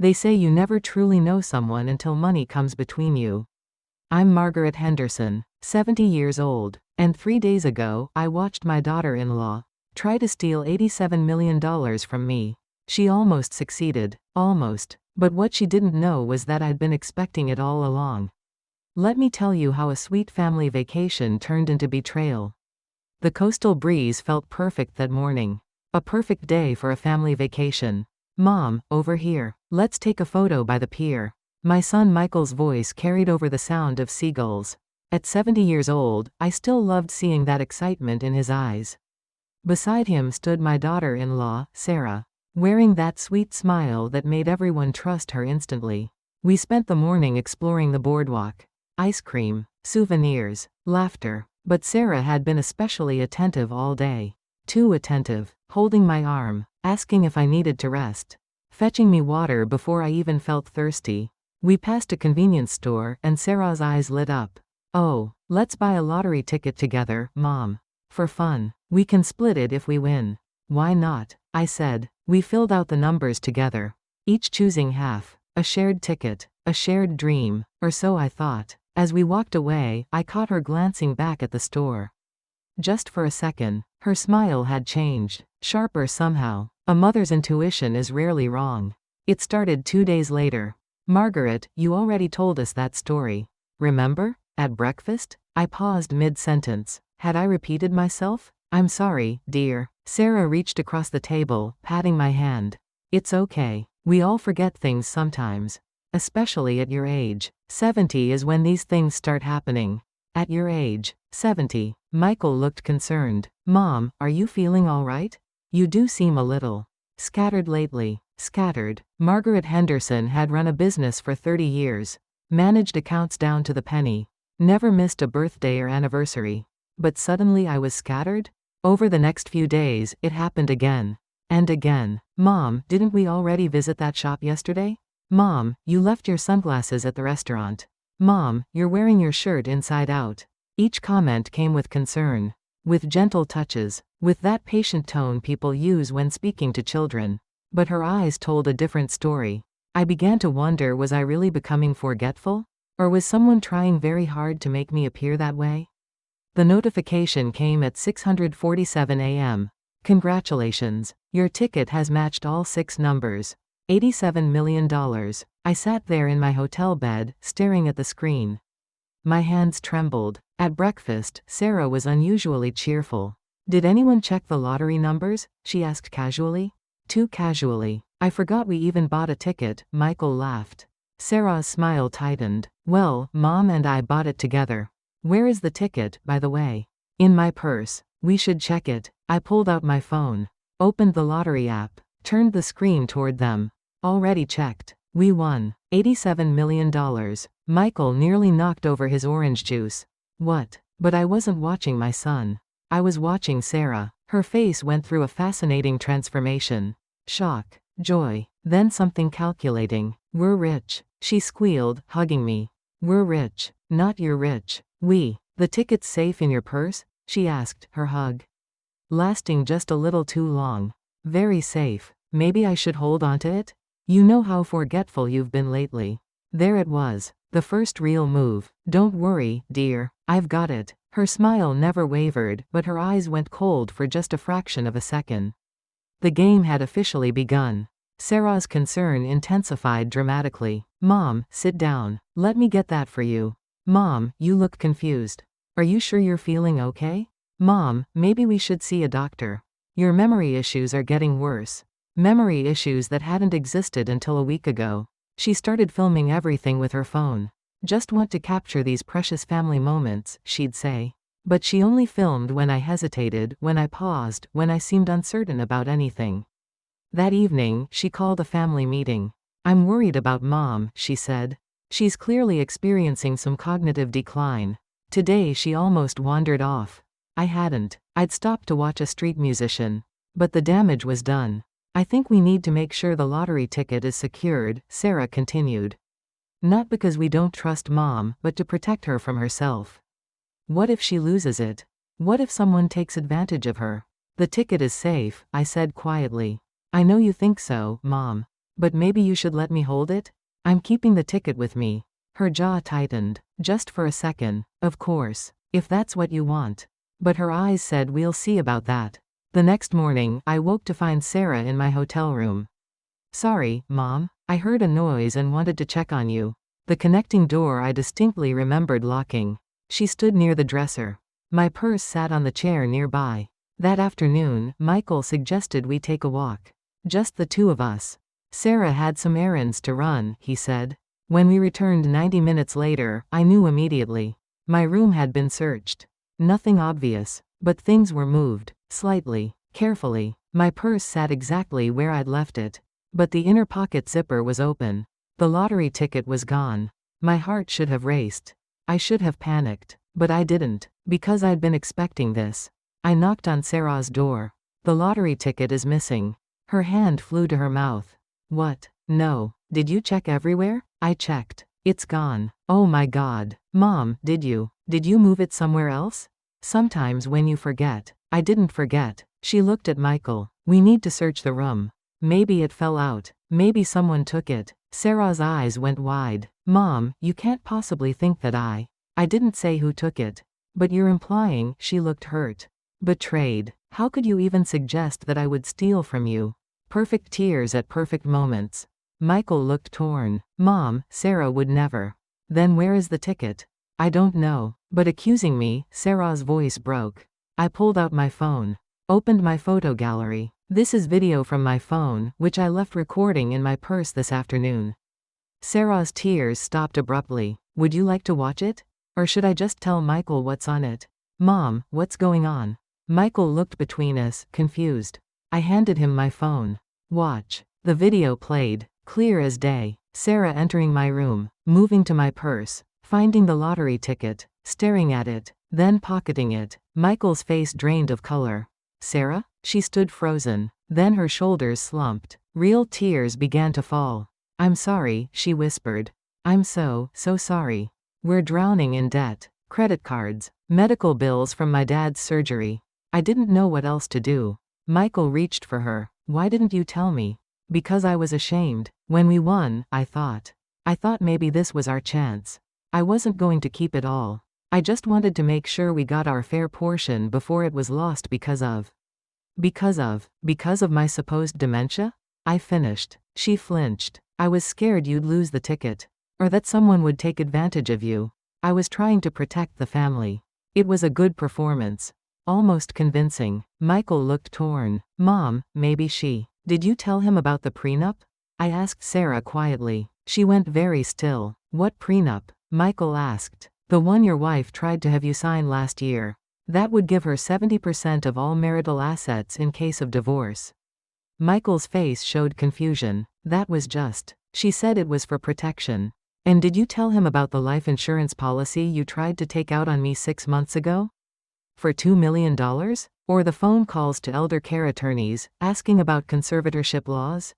They say you never truly know someone until money comes between you. I'm Margaret Henderson, 70 years old, and 3 days ago, I watched my daughter-in-law try to steal $87 million from me. She almost succeeded. Almost. But what she didn't know was that I'd been expecting it all along. Let me tell you how a sweet family vacation turned into betrayal. The coastal breeze felt perfect that morning. A perfect day for a family vacation. Mom, over here. Let's take a photo by the pier. My son Michael's voice carried over the sound of seagulls. At 70 years old, I still loved seeing that excitement in his eyes. Beside him stood my daughter-in-law, Sarah, wearing that sweet smile that made everyone trust her instantly. We spent the morning exploring the boardwalk. Ice cream, souvenirs, laughter. But Sarah had been especially attentive all day. Too attentive, holding my arm, asking if I needed to rest, fetching me water before I even felt thirsty. We passed a convenience store and Sarah's eyes lit up. Oh, let's buy a lottery ticket together, Mom. For fun. We can split it if we win. Why not? I said. We filled out the numbers together, each choosing half. A shared ticket, a shared dream, or so I thought. As we walked away, I caught her glancing back at the store. Just for a second, her smile had changed, sharper somehow. A mother's intuition is rarely wrong. It started 2 days later. Margaret, you already told us that story. Remember? At breakfast? I paused mid-sentence. Had I repeated myself? I'm sorry, dear. Sarah reached across the table, patting my hand. It's okay. We all forget things sometimes. Especially at your age. 70 is when these things start happening. At your age. 70. Michael looked concerned. Mom, are you feeling all right? You do seem a little scattered lately. Scattered. Margaret Henderson had run a business for 30 years. Managed accounts down to the penny. Never missed a birthday or anniversary. But suddenly I was scattered? Over the next few days, it happened again. And again. Mom, didn't we already visit that shop yesterday? Mom, you left your sunglasses at the restaurant. Mom, you're wearing your shirt inside out. Each comment came with concern. With gentle touches. With that patient tone people use when speaking to children. But her eyes told a different story. I began to wonder, was I really becoming forgetful? Or was someone trying very hard to make me appear that way? The notification came at 6:47 a.m. Congratulations. Your ticket has matched all 6 numbers. $87 million. I sat there in my hotel bed, staring at the screen. My hands trembled. At breakfast, Sarah was unusually cheerful. Did anyone check the lottery numbers? She asked casually. Too casually. I forgot we even bought a ticket, Michael laughed. Sarah's smile tightened. Well, Mom and I bought it together. Where is the ticket, by the way? In my purse. We should check it. I pulled out my phone. Opened the lottery app. Turned the screen toward them. Already checked. We won. $87 million. Michael nearly knocked over his orange juice. What? But I wasn't watching my son. I was watching Sarah. Her face went through a fascinating transformation. Shock. Joy. Then something calculating. We're rich. She squealed, hugging me. We're rich. Not you're rich. We. The ticket's safe in your purse? She asked, her hug lasting just a little too long. Very safe. Maybe I should hold on to it? You know how forgetful you've been lately. There it was. The first real move. Don't worry, dear. I've got it. Her smile never wavered, but her eyes went cold for just a fraction of a second. The game had officially begun. Sarah's concern intensified dramatically. Mom, sit down. Let me get that for you. Mom, you look confused. Are you sure you're feeling okay? Mom, maybe we should see a doctor. Your memory issues are getting worse. Memory issues that hadn't existed until a week ago. She started filming everything with her phone. Just want to capture these precious family moments, she'd say. But she only filmed when I hesitated, when I paused, when I seemed uncertain about anything. That evening, she called a family meeting. I'm worried about Mom, she said. She's clearly experiencing some cognitive decline. Today she almost wandered off. I hadn't. I'd stopped to watch a street musician. But the damage was done. I think we need to make sure the lottery ticket is secured, Sarah continued. Not because we don't trust Mom, but to protect her from herself. What if she loses it? What if someone takes advantage of her? The ticket is safe, I said quietly. I know you think so, Mom. But maybe you should let me hold it? I'm keeping the ticket with me. Her jaw tightened. Just for a second. Of course. If that's what you want. But her eyes said we'll see about that. The next morning, I woke to find Sarah in my hotel room. Sorry, Mom. I heard a noise and wanted to check on you. The connecting door I distinctly remembered locking. She stood near the dresser. My purse sat on the chair nearby. That afternoon, Michael suggested we take a walk. Just the two of us. Sarah had some errands to run, he said. When we returned 90 minutes later, I knew immediately. My room had been searched. Nothing obvious, but things were moved, slightly, carefully. My purse sat exactly where I'd left it. But the inner pocket zipper was open. The lottery ticket was gone. My heart should have raced. I should have panicked. But I didn't, because I'd been expecting this. I knocked on Sarah's door. The lottery ticket is missing. Her hand flew to her mouth. What? No. Did you check everywhere? I checked. It's gone. Oh my God. Mom, did you move it somewhere else? Sometimes when you forget. I didn't forget. She looked at Michael. We need to search the room. Maybe it fell out. Maybe someone took it. Sarah's eyes went wide. Mom, you can't possibly think that I didn't say who took it. But you're implying. She looked hurt. Betrayed. How could you even suggest that I would steal from you? Perfect tears at perfect moments. Michael looked torn. Mom, Sarah would never. Then where is the ticket? I don't know. But accusing me, Sarah's voice broke. I pulled out my phone. Opened my photo gallery. This is video from my phone, which I left recording in my purse this afternoon. Sarah's tears stopped abruptly. Would you like to watch it? Or should I just tell Michael what's on it? Mom, what's going on? Michael looked between us, confused. I handed him my phone. Watch. The video played, clear as day. Sarah entering my room, moving to my purse, finding the lottery ticket, staring at it, then pocketing it. Michael's face drained of color. Sarah? She stood frozen. Then her shoulders slumped. Real tears began to fall. I'm sorry, she whispered. I'm so sorry. We're drowning in debt. Credit cards. Medical bills from my dad's surgery. I didn't know what else to do. Michael reached for her. Why didn't you tell me? Because I was ashamed. When we won, I thought maybe this was our chance. I wasn't going to keep it all. I just wanted to make sure we got our fair portion before it was lost because of my supposed dementia? I finished. She flinched. I was scared you'd lose the ticket. Or that someone would take advantage of you. I was trying to protect the family. It was a good performance. Almost convincing. Michael looked torn. Mom, maybe she. Did you tell him about the prenup? I asked Sarah quietly. She went very still. What prenup? Michael asked. The one your wife tried to have you sign last year. That would give her 70% of all marital assets in case of divorce. Michael's face showed confusion. That was just. She said it was for protection. And did you tell him about the life insurance policy you tried to take out on me 6 months ago? For $2 million? Or the phone calls to elder care attorneys, asking about conservatorship laws?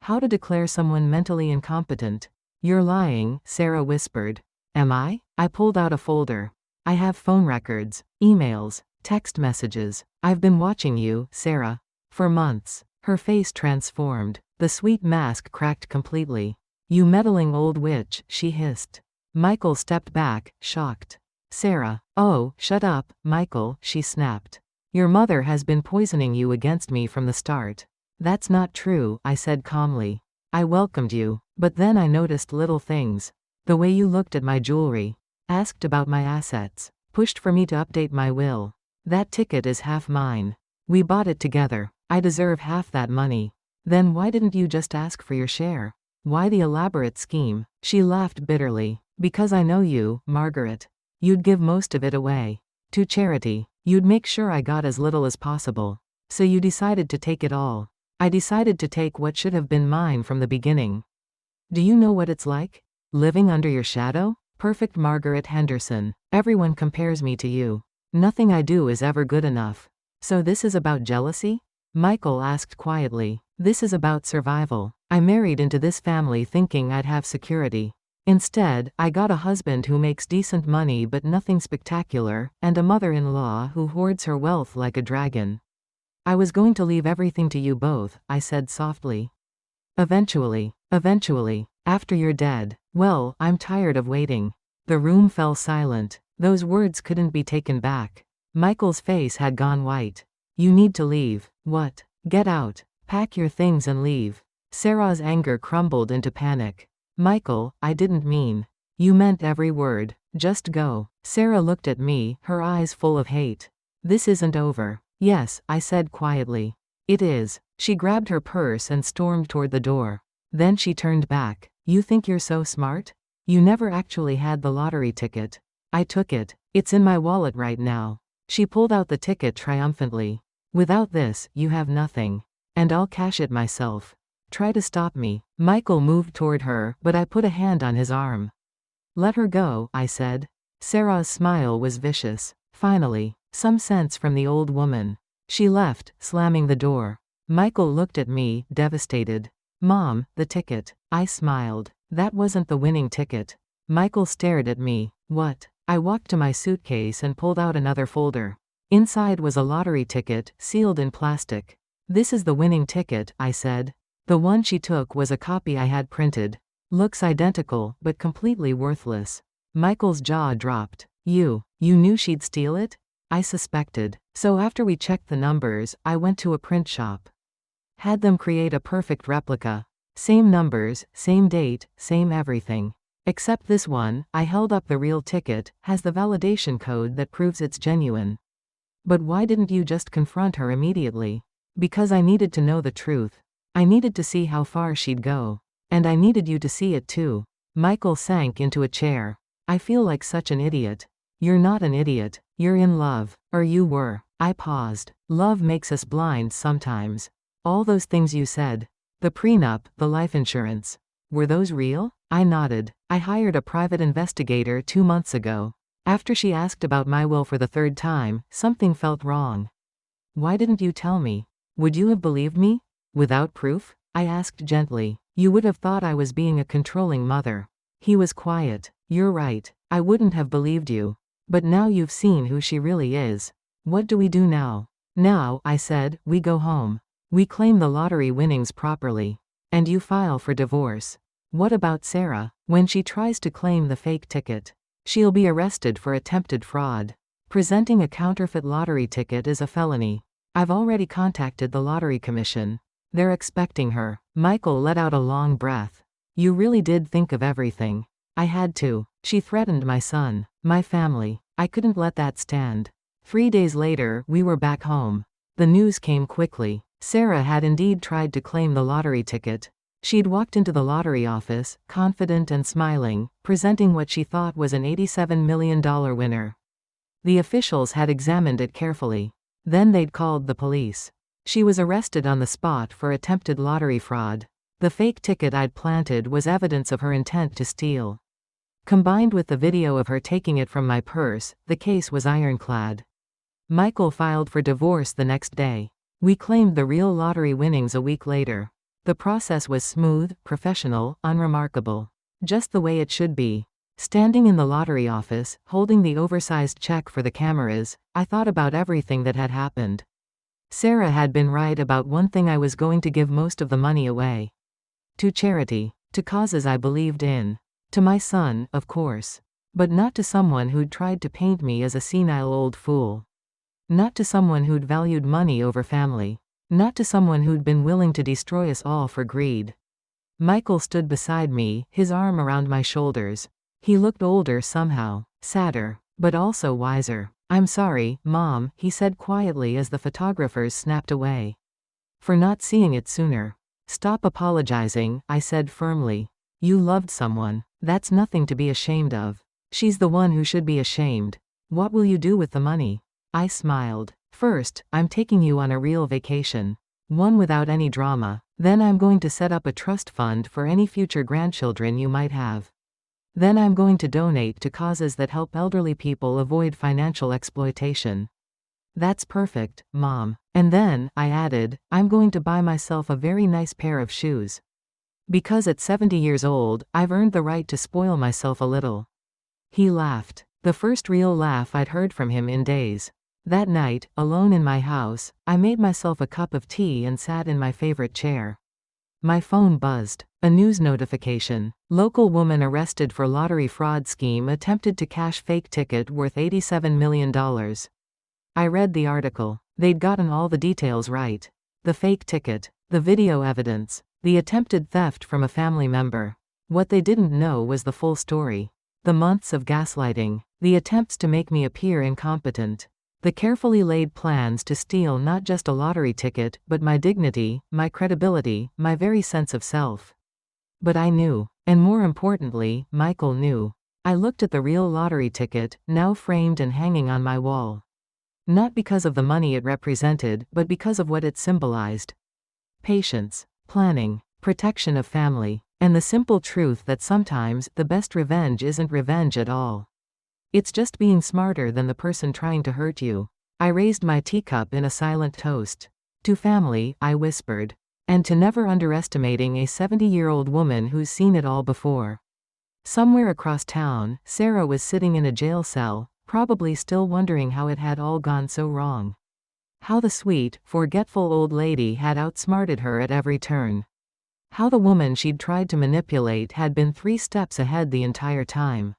How to declare someone mentally incompetent? You're lying, Sarah whispered. Am I? I pulled out a folder. I have phone records, emails, text messages. I've been watching you, Sarah. For months. Her face transformed. The sweet mask cracked completely. You meddling old witch, she hissed. Michael stepped back, shocked. Sarah. Oh, shut up, Michael, she snapped. Your mother has been poisoning you against me from the start. That's not true, I said calmly. I welcomed you, but then I noticed little things. The way you looked at my jewelry. Asked about my assets. Pushed for me to update my will. That ticket is half mine. We bought it together. I deserve half that money. Then why didn't you just ask for your share? Why the elaborate scheme? She laughed bitterly. Because I know you, Margaret. You'd give most of it away. To charity. You'd make sure I got as little as possible. So you decided to take it all. I decided to take what should have been mine from the beginning. Do you know what it's like? Living under your shadow? Perfect Margaret Henderson. Everyone compares me to you. Nothing I do is ever good enough. So this is about jealousy? Michael asked quietly. This is about survival. I married into this family thinking I'd have security. Instead, I got a husband who makes decent money but nothing spectacular, and a mother-in-law who hoards her wealth like a dragon. I was going to leave everything to you both, I said softly. Eventually, after you're dead. Well, I'm tired of waiting. The room fell silent. Those words couldn't be taken back. Michael's face had gone white. You need to leave. What? Get out. Pack your things and leave. Sarah's anger crumbled into panic. Michael, I didn't mean. You meant every word. Just go. Sarah looked at me, her eyes full of hate. This isn't over. Yes, I said quietly. It is. She grabbed her purse and stormed toward the door. Then she turned back. You think you're so smart? You never actually had the lottery ticket. I took it. It's in my wallet right now. She pulled out the ticket triumphantly. Without this, you have nothing. And I'll cash it myself. Try to stop me. Michael moved toward her, but I put a hand on his arm. Let her go, I said. Sarah's smile was vicious. Finally, some sense from the old woman. She left, slamming the door. Michael looked at me, devastated. Mom, the ticket. I smiled. That wasn't the winning ticket. Michael stared at me. What? I walked to my suitcase and pulled out another folder. Inside was a lottery ticket, sealed in plastic. This is the winning ticket, I said. The one she took was a copy I had printed. Looks identical, but completely worthless. Michael's jaw dropped. You knew she'd steal it? I suspected. So after we checked the numbers, I went to a print shop. Had them create a perfect replica. Same numbers, same date, same everything. Except this one, I held up the real ticket, has the validation code that proves it's genuine. But why didn't you just confront her immediately? Because I needed to know the truth. I needed to see how far she'd go. And I needed you to see it too. Michael sank into a chair. I feel like such an idiot. You're not an idiot. You're in love. Or you were. I paused. Love makes us blind sometimes. All those things you said. The prenup, the life insurance. Were those real? I nodded. I hired a private investigator 2 months ago. After she asked about my will for the 3rd time, something felt wrong. Why didn't you tell me? Would you have believed me? Without proof? I asked gently. You would have thought I was being a controlling mother. He was quiet. You're right. I wouldn't have believed you. But now you've seen who she really is. What do we do now? Now, I said, we go home. We claim the lottery winnings properly. And you file for divorce. What about Sarah? When she tries to claim the fake ticket, she'll be arrested for attempted fraud. Presenting a counterfeit lottery ticket is a felony. I've already contacted the lottery commission. They're expecting her. Michael let out a long breath. You really did think of everything. I had to. She threatened my son, my family. I couldn't let that stand. 3 days later, we were back home. The news came quickly. Sarah had indeed tried to claim the lottery ticket. She'd walked into the lottery office, confident and smiling, presenting what she thought was an $87 million winner. The officials had examined it carefully. Then they'd called the police. She was arrested on the spot for attempted lottery fraud. The fake ticket I'd planted was evidence of her intent to steal. Combined with the video of her taking it from my purse, the case was ironclad. Michael filed for divorce the next day. We claimed the real lottery winnings a week later. The process was smooth, professional, unremarkable. Just the way it should be. Standing in the lottery office, holding the oversized check for the cameras, I thought about everything that had happened. Sarah had been right about one thing: I was going to give most of the money away. To charity. To causes I believed in. To my son, of course. But not to someone who'd tried to paint me as a senile old fool. Not to someone who'd valued money over family. Not to someone who'd been willing to destroy us all for greed. Michael stood beside me, his arm around my shoulders. He looked older somehow, sadder, but also wiser. I'm sorry, Mom, he said quietly as the photographers snapped away. For not seeing it sooner. Stop apologizing, I said firmly. You loved someone. That's nothing to be ashamed of. She's the one who should be ashamed. What will you do with the money? I smiled. First, I'm taking you on a real vacation. One without any drama. Then I'm going to set up a trust fund for any future grandchildren you might have. Then I'm going to donate to causes that help elderly people avoid financial exploitation. That's perfect, Mom. And then, I added, I'm going to buy myself a very nice pair of shoes. Because at 70 years old, I've earned the right to spoil myself a little. He laughed. The first real laugh I'd heard from him in days. That night, alone in my house, I made myself a cup of tea and sat in my favorite chair. My phone buzzed. A news notification. Local woman arrested for lottery fraud scheme attempted to cash fake ticket worth $87 million. I read the article. They'd gotten all the details right. The fake ticket, the video evidence, the attempted theft from a family member. What they didn't know was the full story. The months of gaslighting, the attempts to make me appear incompetent. The carefully laid plans to steal not just a lottery ticket, but my dignity, my credibility, my very sense of self. But I knew. And more importantly, Michael knew. I looked at the real lottery ticket, now framed and hanging on my wall. Not because of the money it represented, but because of what it symbolized. Patience, planning, protection of family, and the simple truth that sometimes the best revenge isn't revenge at all. It's just being smarter than the person trying to hurt you. I raised my teacup in a silent toast. To family, I whispered. And to never underestimating a 70-year-old woman who's seen it all before. Somewhere across town, Sarah was sitting in a jail cell, probably still wondering how it had all gone so wrong. How the sweet, forgetful old lady had outsmarted her at every turn. How the woman she'd tried to manipulate had been 3 steps ahead the entire time.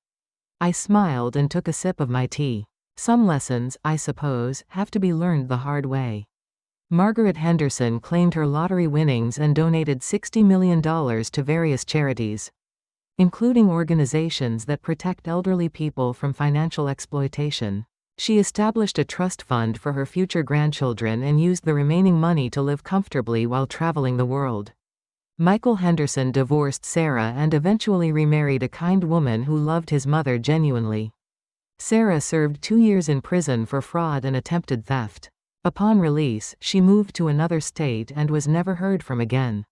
I smiled and took a sip of my tea. Some lessons, I suppose, have to be learned the hard way. Margaret Henderson claimed her lottery winnings and donated $60 million to various charities, including organizations that protect elderly people from financial exploitation. She established a trust fund for her future grandchildren and used the remaining money to live comfortably while traveling the world. Michael Henderson divorced Sarah and eventually remarried a kind woman who loved his mother genuinely. Sarah served 2 years in prison for fraud and attempted theft. Upon release, she moved to another state and was never heard from again.